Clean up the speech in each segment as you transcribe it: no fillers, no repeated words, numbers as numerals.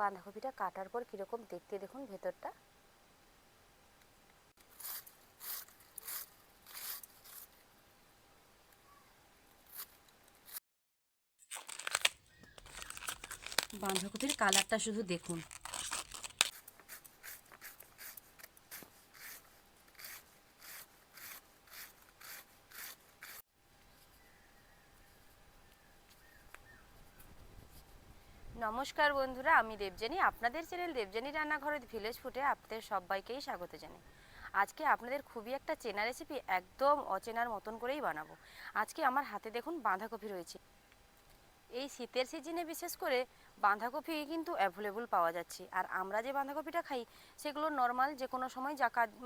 বাঁধাকপিটা কাটার পর কীরকম দেখতে দেখুন ভেতরটা। বাঁধাকপির কালারটা শুধু দেখুন। নমস্কার বন্ধুরা, আমি দেবজানি, আপনাদের চ্যানেল দেবজানি রান্নাঘরের ভিলেজ ফুডে আপনাদের সবাইকেই স্বাগত জানাই। আজকে আপনাদের খুবই একটা চেনা রেসিপি একদম অচেনার মতন করেই বানাবো। আজকে আমার হাতে দেখুন বাঁধাকপি রয়েছে। এই শীতের সিজনে বিশেষ করে বাঁধাকপি কিন্তু অ্যাভেলেবল পাওয়া যাচ্ছে। আর আমরা যে বাঁধাকপিটা খাই সেগুলো নর্মাল যে কোনো সময়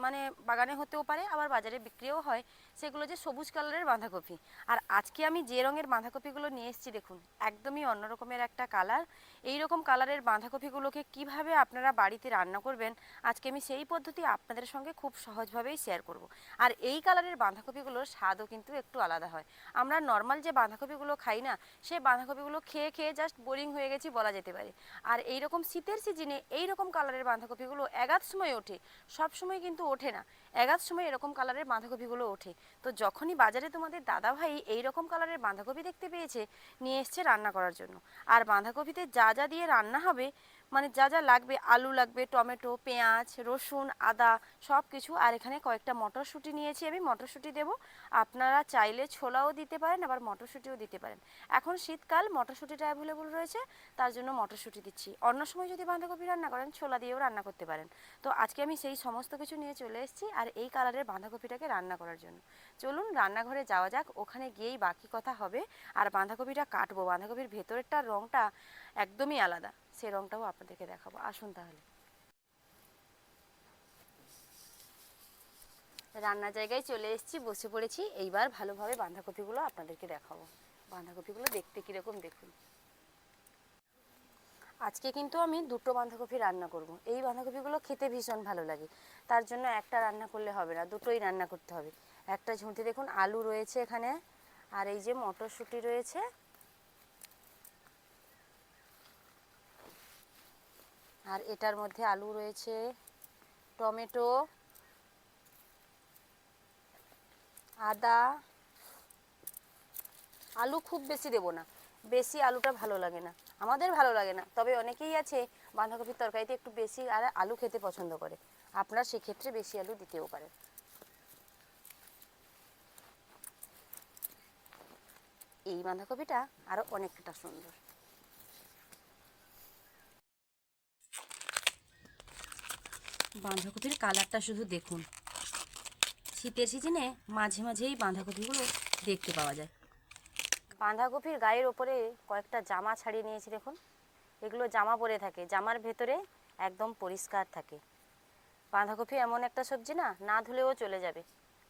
মানে বাগানে হতেও পারে, আবার বাজারে বিক্রিও হয়। সেগুলো যে সবুজ কালারের বাঁধাকপি। আর আজকে আমি যে রঙের বাঁধাকপিগুলো নিয়ে এসেছি দেখুন, একদমই অন্য রকমের একটা কালার। এই রকম কালারের বাঁধাকপিগুলোকে কিভাবে আপনারা বাড়িতে রান্না করবেন আজকে আমি সেই পদ্ধতি আপনাদের সঙ্গে খুব সহজভাবেই শেয়ার করব। আর এই কালারের বাঁধাকপিগুলোর স্বাদও কিন্তু একটু আলাদা হয়। আমরা নর্মাল যে বাঁধাকপিগুলো খাই না, সেই বাঁধাকপিগুলো খেয়ে খেয়ে জাস্ট বোরিং হয়ে গেছি বলা যেতে পারে। আর এই রকম শীতের সিজনে এই রকম কালারের বাঁধাকপিগুলো এগাত সময় ওঠে, সব সময় কিন্তু ওঠে না। এগাত সময় এরকম কালারের বাঁধাকপিগুলো ওঠে। তো যখনই বাজারে তোমাদের দাদাভাই এই রকম কালারের বাঁধাকপি দেখতে পেয়েছে, নিয়ে এসছে রান্না করার জন্য। আর বাঁধাকপিতে যা যা দিয়ে রান্না হবে, মানে যা যা লাগবে, আলু লাগবে, টমেটো, পেঁয়াজ, রসুন, আদা সব কিছু। আর এখানে কয়েকটা মটরশুঁটি নিয়েছি, আমি মটরশুঁটি দেবো। আপনারা চাইলে ছোলাও দিতে পারেন, আবার মটরশুঁটিও দিতে পারেন। এখন শীতকাল, মটরশুঁটিটা অ্যাভেলেবল রয়েছে, তার জন্য মটরশুঁটি দিচ্ছি। অন্য সময় যদি বাঁধাকপি রান্না করেন ছোলা দিয়েও রান্না করতে পারেন। তো আজকে আমি সেই সমস্ত কিছু নিয়ে চলে এসেছি আর এই কালারের বাঁধাকপিটাকে রান্না করার জন্য। চলুন রান্নাঘরে যাওয়া যাক, ওখানে গিয়েই বাকি কথা হবে। আর বাঁধাকপিটা কাটবো, বাঁধাকপির ভেতরেরটার রঙটা একদমই আলাদা, সে রঙটাও আপনাদেরকে দেখাবো। আসুন তাহলে। রান্নার জায়গায় চলে এসেছি, বসে পড়েছি। এইবার ভালোভাবে বাঁধাকপিগুলো আপনাদেরকে দেখাবো। বাঁধাকপিগুলো দেখতে কীরকম দেখুন। আজকে কিন্তু আমি দুটো বাঁধাকপি রান্না করব। এই বাঁধাকপিগুলো খেতে ভীষণ ভালো লাগে, তার জন্য একটা রান্না করলে হবে না, দুটোই রান্না করতে হবে। একটা ঝুঁটি দেখুন আলু রয়েছে এখানে, আর এই যে মটরশুঁটি রয়েছে, আর এটার মধ্যে আলু রয়েছে, টমেটো, আদা। আলু খুব বেশি দেবো না, বেশি আলুটা ভালো লাগে না, আমাদের ভালো লাগে না। তবে অনেকেই আছে বাঁধাকপির তরকারিতে একটু বেশি আর আলু খেতে পছন্দ করে, আপনারা সেক্ষেত্রে বেশি আলু দিতেও পারেন। এই বাঁধাকপিটা আরও অনেকটা সুন্দর। বাঁধাকপির কালারটা শুধু দেখুন। শীতের সিজনে মাঝে মাঝেই বাঁধাকপিগুলো দেখতে পাওয়া যায়। বাঁধাকপির গায়ের ওপরে কয়েকটা জামা ছাড়িয়ে নিয়েছি দেখুন। এগুলো জামা পরে থাকে, জামার ভেতরে একদম পরিষ্কার থাকে। বাঁধাকপি এমন একটা সবজি না, না ধুলেও চলে যাবে।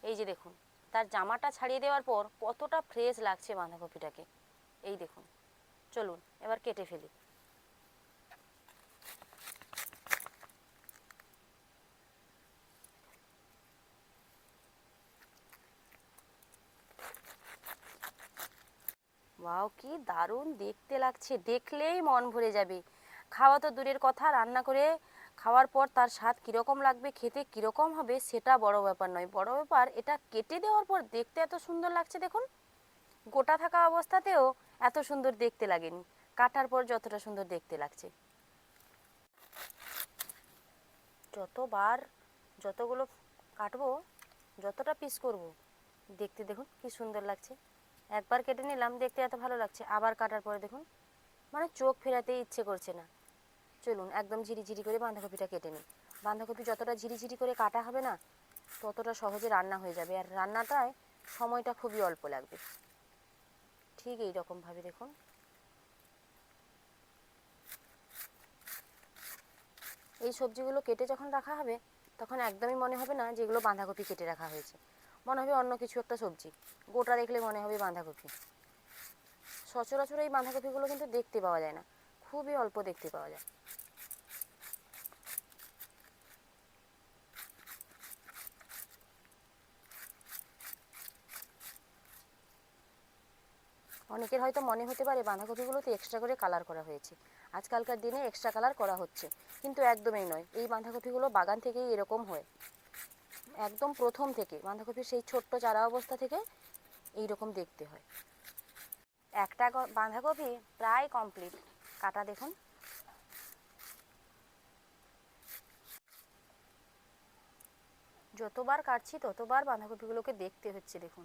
এই যে দেখুন, তার জামাটা ছাড়িয়ে দেওয়ার পর কতটা ফ্রেশ লাগছে বাঁধাকপিটাকে। এই দেখুন, চলুন এবার কেটে ফেলি। ওয়াও, কি দারুণ দেখতে লাগছে, দেখলেই মন ভরে যাবে। খাওয়া তো দূরের কথা, রান্না করে খাওয়ার পর তার স্বাদ কীরকম লাগবে, খেতে কীরকম হবে সেটা বড় ব্যাপার নয়, বড় ব্যাপার এটা কেটে দেওয়ার পর দেখতে এত সুন্দর লাগছে দেখুন। গোটা থাকা অবস্থাতেও এত সুন্দর দেখতে লাগেনি, কাটার পর যতটা সুন্দর দেখতে লাগছে। যতবার, যতগুলো কাটবো, যতটা পিস করব, দেখতে দেখুন কি সুন্দর লাগছে। একবার কেটে নিলাম, দেখতে এত ভালো লাগছে, আবার কাটার পরে দেখুন মানে চোখ ফেরাতে ইচ্ছে করছে না। চলুন একদম ঝিরিঝিরি করে বাঁধাকপিটা কেটে নিই। বাঁধাকপি যতটা ঝিরিঝিরি করে কাটা হবে না, ততটা সহজে রান্না হয়ে যাবে, আর রান্নাটায় সময়টা খুবই অল্প লাগবে। ঠিক এই রকমভাবে দেখুন। এই সবজিগুলো কেটে যখন রাখা হবে তখন একদমই মনে হবে না যেগুলো বাঁধাকপি কেটে রাখা হয়েছে, মনে হবে অন্য কিছু একটা সবজি। গোটা দেখলে মনে হবে বাঁধাকপি। সচরাচর এই বাঁধাকপিগুলো কিন্তু দেখতে পাওয়া যায় না, খুবই অল্প দেখতে পাওয়া যায়। অনেকের হয়তো মনে হতে পারে বাঁধাকপিগুলোতে এক্সট্রা করে কালার করা হয়েছে। আজকালকার দিনে এক্সট্রা কালার করা হচ্ছে, কিন্তু একদমই নয়। এই বাঁধাকপিগুলো বাগান থেকেই এরকম হয়, একদম প্রথম থেকে বাঁধাকপির সেই ছোট্ট চারা অবস্থা থেকে এইরকম দেখতে হয়। একটা বাঁধাকপি প্রায় কমপ্লিট কাটা, দেখুন। যতবার কাটছি ততবার বাঁধাকপিগুলোকে দেখতে হচ্ছে, দেখুন।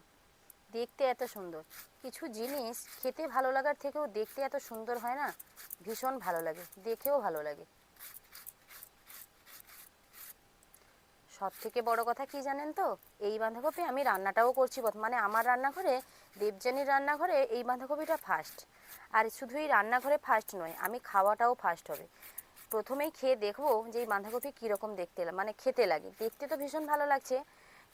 দেখতে এত সুন্দর, কিছু জিনিস খেতে ভালো লাগার থেকেও দেখতে এত সুন্দর হয় না, ভীষণ ভালো লাগে, দেখেও ভালো লাগে। সব থেকে বড় কথা কি জানেন তো, এই বাঁধাকপি আমি রান্নাটাও করছি, মানে আমার রান্নাঘরে, দেবযানীর রান্নাঘরে এই বাঁধাকপিটা ফার্স্ট। আর শুধু এই রান্নাঘরে ফার্স্ট নয়, আমি খাওয়াটাও ফার্স্ট হবে। প্রথমেই খেয়ে দেখবো যে এই বাঁধাকপি কীরকম দেখতে, মানে খেতে লাগে। দেখতে তো ভীষণ ভালো লাগছে,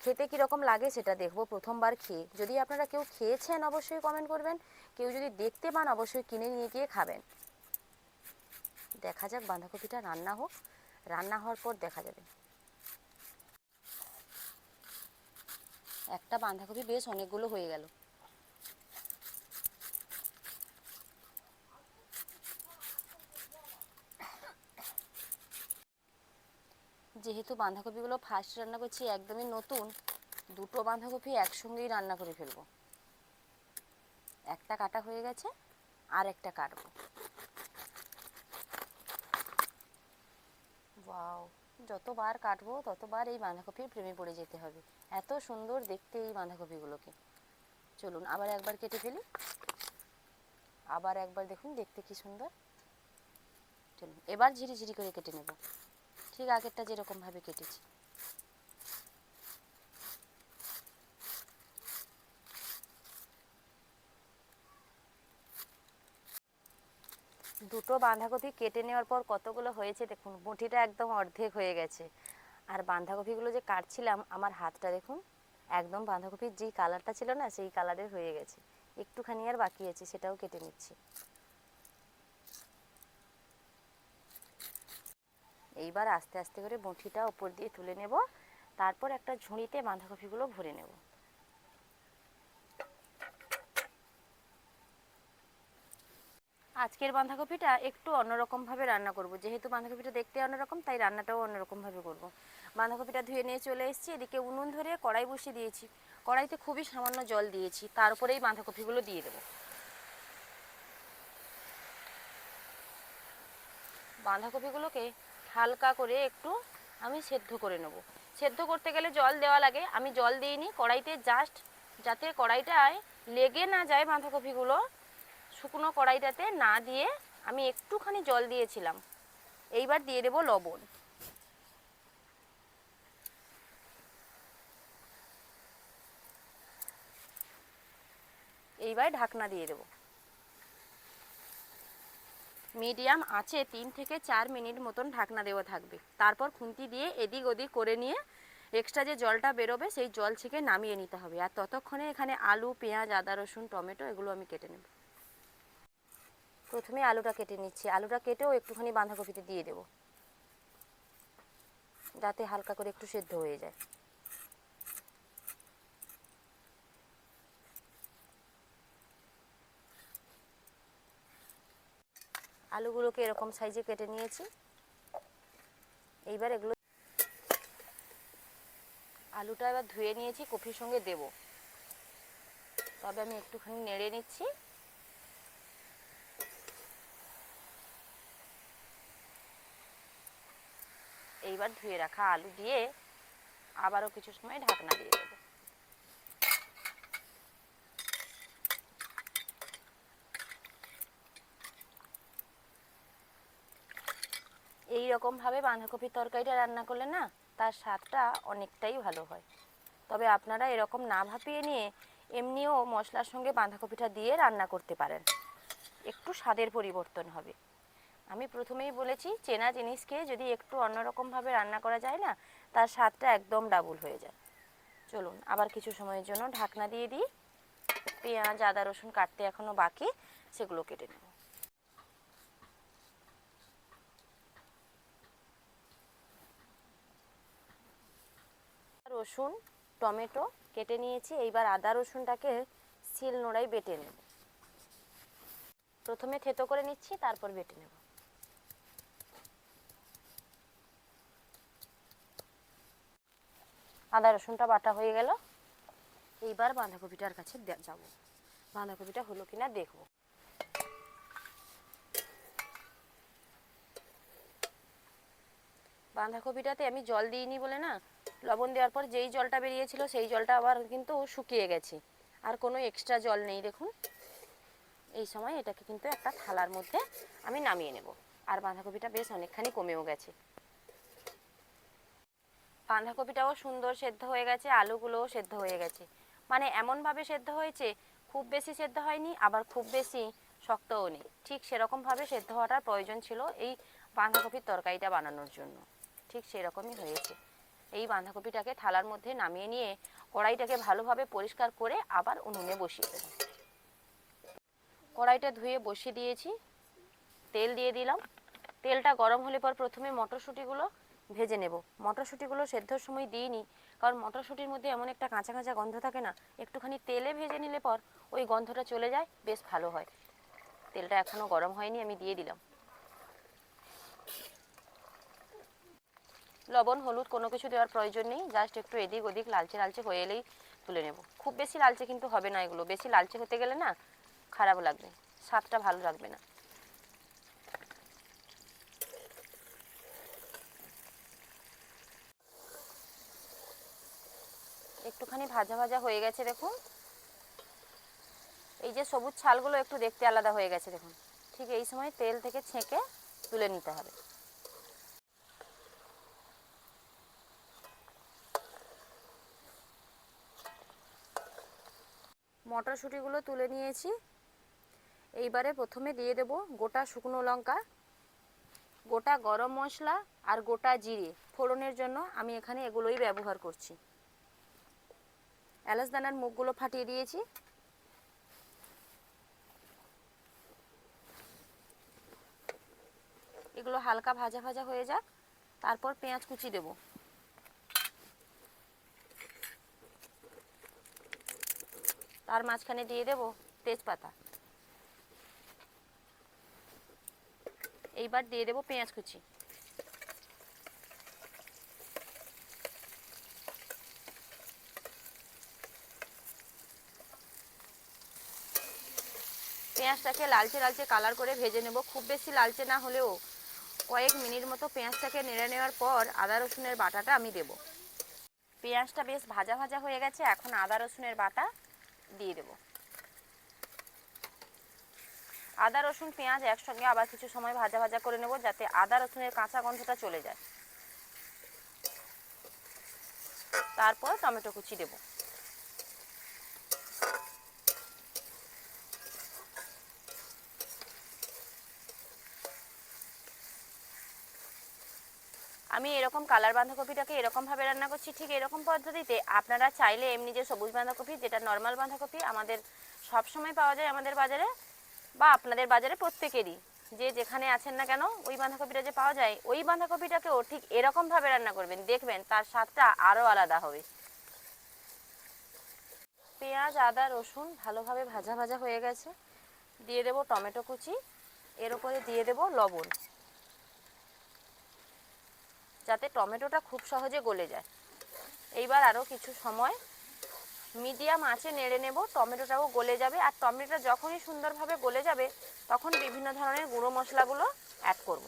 খেতে কীরকম লাগে সেটা দেখবো প্রথমবার খেয়ে। যদি আপনারা কেউ খেয়েছেন অবশ্যই কমেন্ট করবেন, কেউ যদি দেখতে পান অবশ্যই কিনে নিয়ে গিয়ে খাবেন। দেখা যাক বাঁধাকপিটা রান্না হোক, রান্না হওয়ার পর দেখা যাবে। একটা বাঁধাকপি বেশ অনেকগুলো হয়ে গেল। যেহেতু বাঁধাকপিগুলো ফার্স্ট রান্না করছি, একদমই নতুন, দুটো বাঁধাকপি একসঙ্গেই রান্না করে ফেলবো। একটা কাটা হয়ে গেছে, আর একটা কাটবো। ওয়াও, যতবার কাটবো ততবার এই বাঁধাকপির প্রেমে পড়ে যেতে হবে, এত সুন্দর দেখতে এই বাঁধাকপিগুলোকে। চলুন আবার একবার কেটে ফেলি, আবার একবার দেখুন দেখতে কি সুন্দর। চলুন এবার ঝিরি ঝিরি করে কেটে নেব, ঠিক আগেরটা যেরকমভাবে কেটেছি। দুটো বাঁধাকপি কেটে নেওয়ার পর কতগুলো হয়েছে দেখুন, মুঠিটা একদম অর্ধেক হয়ে গেছে। আর বাঁধাকপিগুলো যে কাটছিলাম, আমার হাতটা দেখুন, একদম বাঁধাকপির যেই কালারটা ছিল না সেই কালারের হয়ে গেছে। একটুখানি আর বাকি আছে, সেটাও কেটে নিচ্ছি। এইবার আস্তে আস্তে করে মুঠিটা উপর দিয়ে তুলে নেব, তারপর একটা ঝুড়িতে বাঁধাকপিগুলো ভরে নেব। আজকের বাঁধাকপিটা একটু অন্যরকমভাবে রান্না করব, যেহেতু বাঁধাকপিটা দেখতে অন্যরকম তাই রান্নাটাও অন্যরকমভাবে করব। বাঁধাকপিটা ধুয়ে নিয়ে চলে এসেছি, এদিকে উনুন ধরে কড়াই বসিয়ে দিয়েছি। কড়াইতে খুবই সামান্য জল দিয়েছি, তার উপরেই বাঁধাকপিগুলো দিয়ে দেবো। বাঁধাকপিগুলোকে হালকা করে একটু আমি সেদ্ধ করে নেব। সেদ্ধ করতে গেলে জল দেওয়া লাগে, আমি জল দিইনি, কড়াইতে জাস্ট যাতে কড়াইটায় লেগে না যায় বাঁধাকপিগুলো, শুকনো কড়াইটাতে না দিয়ে আমি একটুখানি জল দিয়েছিলাম। এইবার দিয়ে দেবো লবণ। এইবার ঢাকনা দিয়ে দেবো। মিডিয়াম আঁচে 3 থেকে 4 মিনিট মতন ঢাকনা দেওয়া থাকবে। তারপর খুন্তি দিয়ে এদিক ওদিক করে নিয়ে এক্সট্রা যে জলটা বেরোবে সেই জল ছেঁকে নামিয়ে নিতে হবে। আর ততক্ষণে এখানে আলু, পেঁয়াজ, আদা, রসুন, টমেটো এগুলো আমি কেটে নেব। প্রথমে আলুটা কেটে নিচ্ছি, আলুটা কেটেও একটুখানি বাঁধাকপিতে দিয়ে দেবো, যাতে হালকা করে একটু সেদ্ধ হয়ে যায়। আলুগুলোকে এরকম সাইজে কেটে নিয়েছি। এইবার এগুলো, আলুটা এবার ধুয়ে নিয়েছি, কপির সঙ্গে দেব। তবে আমি একটুখানি নেড়ে নিচ্ছি। এইবার ধুয়ে রাখা আলু দিয়ে আবারও কিছু সময় ঢাকনা দিয়ে দেব। এই রকমভাবে বাঁধাকপির তরকারিটা রান্না করলে না, তার স্বাদটা অনেকটাই ভালো হয়। তবে আপনারা এরকম না ভাপিয়ে নিয়ে এমনিও মশলার সঙ্গে বাঁধাকপিটা দিয়ে রান্না করতে পারেন, একটু স্বাদের পরিবর্তন হবে। আমি প্রথমেই বলেছি, চেনা জিনিসকে যদি একটু অন্যরকমভাবে রান্না করা যায় না, তার স্বাদটা একদম ডাবল হয়ে যায়। চলুন আবার কিছু সময়ের জন্য ঢাকনা দিয়ে দিই। পেঁয়াজ, আদা, রসুন কাটতে এখনও বাকি, সেগুলো কেটে নেব। রসুন, টমেটো কেটে নিয়েছি। এইবার আদা রসুনটাকে শিলনোড়ায় বেটে নেব। প্রথমে থেতো করে নিচ্ছি, তারপর বেটে নেব। আদা রসুনটা বাটা হয়ে গেল। এইবার বাঁধাকপিটার কাছে যাব, বাঁধাকপিটা হলো কিনা দেখব। বাঁধাকপিটাতে আমি জল দিইনি বলে না, লবণ দেওয়ার পর যেই জলটা বেরিয়েছিল সেই জলটা আবার কিন্তু শুকিয়ে গেছে, আর কোনো এক্সট্রা জল নেই। দেখুন, এই সময় এটাকে কিন্তু একটা থালার মধ্যে আমি নামিয়ে নেব। আর বাঁধাকপিটা বেশ অনেকখানি কমেও গেছে। বাঁধাকপিটাও সুন্দর সেদ্ধ হয়ে গেছে, আলুগুলোও সেদ্ধ হয়ে গেছে। মানে এমনভাবে সেদ্ধ হয়েছে, খুব বেশি সেদ্ধ হয়নি, আবার খুব বেশি শক্তও নেই। ঠিক সেরকমভাবে সেদ্ধ হওয়াটার প্রয়োজন ছিল এই বাঁধাকপির তরকারিটা বানানোর জন্য। ঠিক সেরকমই হয়েছে। এই বাঁধাকপিটাকে থালার মধ্যে নামিয়ে নিয়ে কড়াইটাকে ভালোভাবে পরিষ্কার করে আবার উনুনে বসিয়ে দেব। কড়াইটা ধুয়ে বসিয়ে দিয়েছি, তেল দিয়ে দিলাম। তেলটা গরম হলে পর প্রথমে মটরশুঁটিগুলো ভেজে নেব। মটরশুঁটিগুলো সেদ্ধর সময় দিইনি, কারণ মটরশুঁটির মধ্যে এমন একটা কাঁচা কাঁচা গন্ধ থাকে না, একটুখানি তেলে ভেজে নিলে পর ওই গন্ধটা চলে যায়, বেশ ভালো হয়। তেলটা এখনও গরম হয়নি, আমি দিয়ে দিলাম। লবণ হলুদ কোনো কিছু দেওয়ার প্রয়োজন নেই, জাস্ট একটু এদিক ওদিক লালচে লালচে হয়ে এলেই তুলে নেব। খুব বেশি লালচে কিন্তু হবে না, এগুলো বেশি লালচে হতে গেলে না খারাপ লাগবে, স্বাদটা ভালো লাগবে না। একটুখানি ভাজা ভাজা হয়ে গেছে দেখুন। এই যে সবুজ ছালগুলো একটু দেখতে আলাদা হয়ে গেছে দেখুন। ঠিক এই সময় তেল থেকে ছেঁকে তুলে নিতে হবে। মটরশুঁটিগুলো তুলে নিয়েছি। এইবারে প্রথমে দিয়ে দেব গোটা শুকনো লঙ্কা, গোটা গরম মশলা আর গোটা জিরে ফোড়নের জন্য আমি এখানে এগুলোই ব্যবহার করছি। এলাচ দানার মুখগুলো ফাটিয়ে দিয়েছি। এগুলো হালকা ভাজা ভাজা হয়ে যাক, তারপর পেঁয়াজ কুচি দেব। তার মাঝখানে দিয়ে দেব তেজপাতা। এইবার দিয়ে দেব পেঁয়াজ কুচি। পেঁয়াজটাকে লালচে লালচে কালার করে ভেজে নেব। খুব বেশি লালচে না হলেও কয়েক মিনিট মতো পেঁয়াজটাকে নেড়ে নেওয়ার পর আদা রসুনের বাটাটা আমি দেব। পেঁয়াজটা বেশ ভাজা ভাজা হয়ে গেছে, এখন আদা রসুনের বাটা দিয়ে দেব। আদা রসুন পেঁয়াজ একসঙ্গে আবার কিছু সময় ভাজা ভাজা করে নেব, যাতে আদা রসুনের কাঁচা গন্ধটা চলে যায়। তারপর টমেটো কুচি দেব। আমি এরকম কালার বাঁধাকপিটাকে এরকমভাবে রান্না করছি, ঠিক এরকম পদ্ধতিতে আপনারা চাইলে এমনি যে সবুজ বাঁধাকপি, যেটা নর্মাল বাঁধাকপি আমাদের সব সময় পাওয়া যায় আমাদের বাজারে বা আপনাদের বাজারে প্রত্যেকেরই, যে যেখানে আছেন না কেন ওই বাঁধাকপিটা যে পাওয়া যায়, ওই বাঁধাকপিটাকেও ঠিক এরকমভাবে রান্না করবেন, দেখবেন তার স্বাদটা আরও আলাদা হবে। পেঁয়াজ আদা রসুন ভালোভাবে ভাজা ভাজা হয়ে গেছে, দিয়ে দেব টমেটো কুচি, এর উপরে দিয়ে দেব লবণ, যাতে টমেটোটা খুব সহজে গলে যায়। এইবার আরও কিছু সময় মিডিয়াম আঁচে নেড়ে নেব, টমেটোটাও গলে যাবে। আর টমেটোটা যখনই সুন্দরভাবে গলে যাবে তখন বিভিন্ন ধরনের গুঁড়ো মশলাগুলো অ্যাড করব।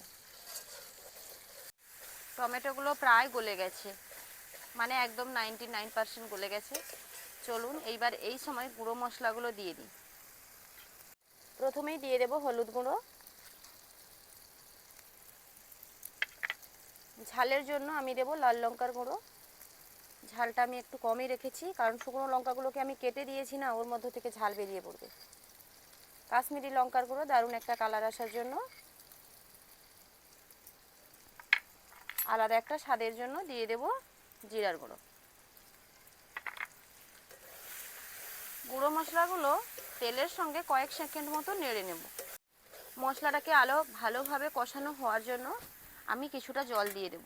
টমেটোগুলো প্রায় গলে গেছে, মানে একদম 99% গলে গেছে। চলুন এইবার এই সময় গুঁড়ো মশলাগুলো দিয়ে দিই। প্রথমেই দিয়ে দেব হলুদ গুঁড়ো। ঝালের জন্য আমি দেব লাল লঙ্কার গুঁড়ো। ঝালটা আমি একটু কমই রেখেছি, কারণ শুকনো লঙ্কাগুলোকে আমি কেটে দিয়েছি না, ওর মধ্য থেকে ঝাল বেরিয়ে পড়বে। কাশ্মীরি লঙ্কার গুঁড়ো দারুণ একটা কালার আসার জন্য, আলাদা একটা স্বাদের জন্য দিয়ে দেব জিরার গুঁড়ো। গুঁড়ো মশলাগুলো তেলের সঙ্গে কয়েক সেকেন্ড মতো নেড়ে নেব। মশলাটাকে আরও ভালোভাবে কষানো হওয়ার জন্য আমি কিছুটা জল দিয়ে দেব।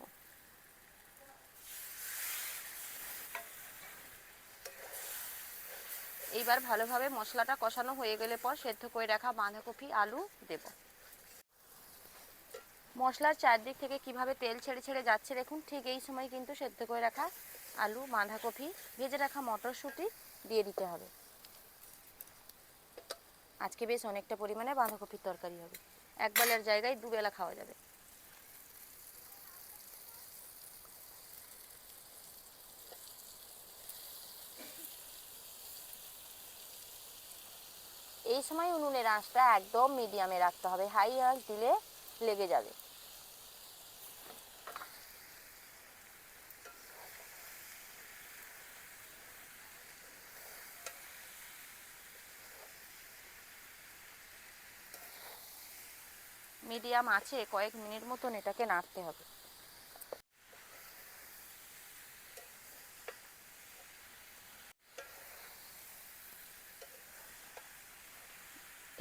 এইবার ভালোভাবে মশলাটা কষানো হয়ে গেলে পর সেদ্ধ করে রাখা বাঁধাকপি আলু দেব। মশলার চারদিক থেকে কিভাবে তেল ছেড়ে ছেড়ে যাচ্ছে দেখুন। ঠিক এই সময় কিন্তু সেদ্ধ করে রাখা আলু, বাঁধাকপি, ভেজে রাখা মটরশুঁটি দিয়ে দিতে হবে। আজকে বেশ অনেকটা পরিমাণে বাঁধাকপির তরকারি হবে, এক বেলার জায়গায় দুবেলা খাওয়া যাবে। এই সময় উনুনের আঁচটা একদম মিডিয়ামে রাখতে হবে, হাই আঁচ দিলে লেগে যাবে। মিডিয়াম আঁচে কয়েক মিনিট মতন এটাকে নাড়তে হবে।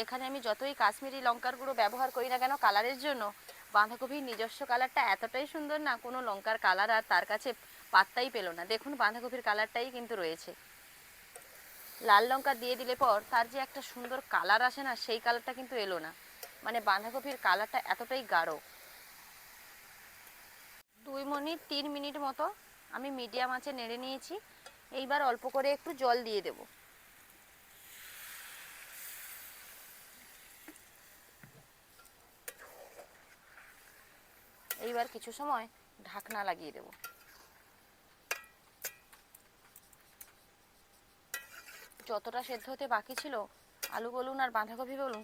এখানে আমি যতই কাশ্মীরি লঙ্কার গুঁড়ো ব্যবহার করি না কেন কালারের জন্য, বাঁধাকপির নিজস্ব কালারটা এতটাই সুন্দর না, কোনো লঙ্কার কালার আর তার কাছে পাত্তাই পেল না। দেখুন বাঁধাকপির কালারটাই কিন্তু রয়েছে। লাল লঙ্কা দিয়ে দিলে পর তার যে একটা সুন্দর কালার আসে না, সেই কালারটা কিন্তু এলো না। মানে বাঁধাকপির কালারটা এতটাই গাঢ়। 2-3 মিনিট মতো আমি মিডিয়াম আঁচে নেড়ে নিয়েছি। এইবার অল্প করে একটু জল দিয়ে দেব। এইবার কিছু সময় ঢাকনা লাগিয়ে দেব। যতটা সেদ্ধ হতে বাকি ছিল, আলু বলুন আর বাঁধাকপি বলুন,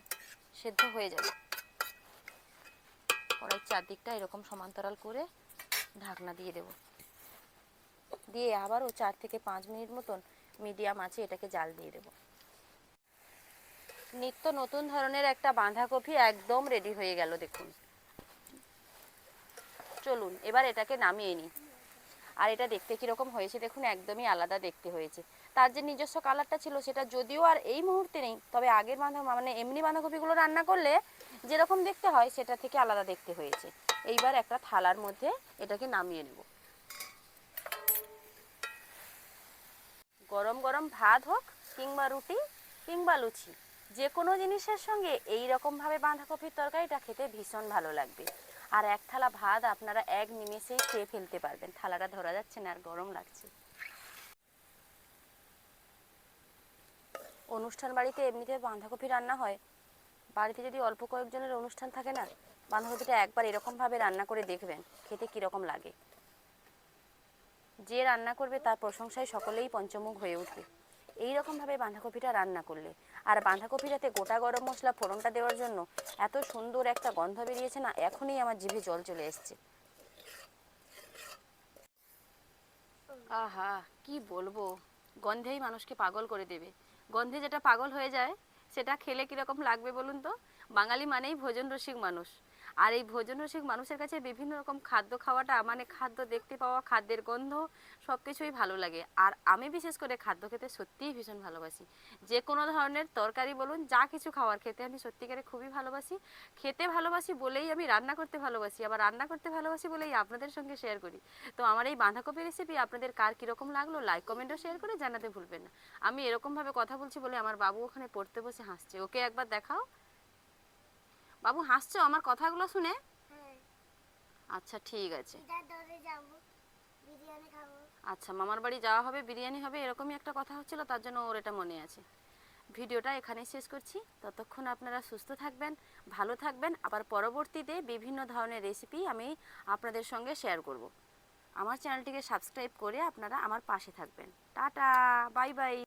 সেদ্ধ হয়ে যাবে। কড়াইয়ের চারদিকটা এরকম সমান্তরাল করে ঢাকনা দিয়ে দেব। দিয়ে আবারও 4 থেকে 5 মিনিট মতন মিডিয়াম আঁচে এটাকে জাল দিয়ে দেব। নিত্য নতুন ধরনের একটা বাঁধাকপি একদম রেডি হয়ে গেল দেখুন। চলুন এবার এটাকে নামিয়ে নিই। আর এটা দেখতে কীরকম হয়েছে দেখুন, একদমই আলাদা দেখতে হয়েছে। তার যে নিজস্ব কালারটা ছিল সেটা যদিও আর এই মুহূর্তে নেই, তবে আগের মানে এমনি বাঁধাকপিগুলো রান্না করলে যেরকম দেখতে হয় সেটা থেকে আলাদা দেখতে হয়েছে। এইবার একটা থালার মধ্যে এটাকে নামিয়ে নেব। গরম গরম ভাত হোক কিংবা রুটি কিংবা লুচি, যে কোনো জিনিসের সঙ্গে এই রকমভাবে বাঁধাকপির তরকারিটা খেতে ভীষণ ভালো লাগবে। আর এক থালা ভাত আপনারা এক নিমেষেই খেয়ে ফেলতে পারবেন। থালাটা ধরা যাচ্ছে না আর গরম লাগছে। অনুষ্ঠান বাড়িতে এমনিতে বাঁধাকপি রান্না হয়, বাড়িতে যদি অল্প কয়েকজনের অনুষ্ঠান থাকে না, বাঁধাকপিটা একবার এরকমভাবে রান্না করে দেখবেন খেতে কীরকম লাগে। যে রান্না করবে তার প্রশংসায় সকলেই পঞ্চমুখ হয়ে উঠবে এই রকমভাবে বাঁধাকপিটা রান্না করলে। আর বাঁধাকপিটাতে গোটা গরম মশলা ফোড়নটা দেওয়ার জন্য এত সুন্দর একটা গন্ধ বেরিয়েছে না, এখনই আমার জিভে জল চলে এসছে। আহা কি বলবো, গন্ধেই মানুষকে পাগল করে দেবে। গন্ধে যেটা পাগল হয়ে যায় সেটা খেলে কীরকম লাগবে বলুন তো। বাঙালি মানেই ভোজন রসিক মানুষ। আর এই ভোজন রসিক মানুষের কাছে বিভিন্ন রকম খাদ্য খাওয়াটা, মানে খাদ্য দেখতে পাওয়া, খাদ্যের গন্ধ সব কিছুই ভালো লাগে। আর আমি বিশেষ করে খাদ্য খেতে সত্যিই ভীষণ ভালোবাসি। যে কোনো ধরনের তরকারি বলুন, যা কিছু খাওয়ার খেতে আমি সত্যিকারে খুবই ভালোবাসি। খেতে ভালোবাসি বলেই আমি রান্না করতে ভালোবাসি, আবার রান্না করতে ভালোবাসি বলেই আপনাদের সঙ্গে শেয়ার করি। তো আমার এই বাঁধাকপি রেসিপি আপনাদের কার কীরকম লাগলো লাইক কমেন্টও শেয়ার করে জানাতে ভুলবেন না। আমি এরকমভাবে কথা বলছি বলে আমার বাবু ওখানে পড়তে বসে হাসছে, ওকে একবার দেখাও। বাবু হাসছো আমার কথাগুলো শুনে? আচ্ছা ঠিক আছে। আচ্ছা মামার বাড়ি যাওয়া হবে, বিরিয়ানি হবে, এরকমই একটা কথা হচ্ছিল, তার জন্য ওর এটা মনে আছে। ভিডিওটা এখানেই শেষ করছি। ততক্ষণ আপনারা সুস্থ থাকবেন, ভালো থাকবেন। আবার পরবর্তীতে বিভিন্ন ধরনের রেসিপি আমি আপনাদের সঙ্গে শেয়ার করব। আমার চ্যানেলটিকে সাবস্ক্রাইব করে আপনারা আমার পাশে থাকবেন। Tata, bye bye.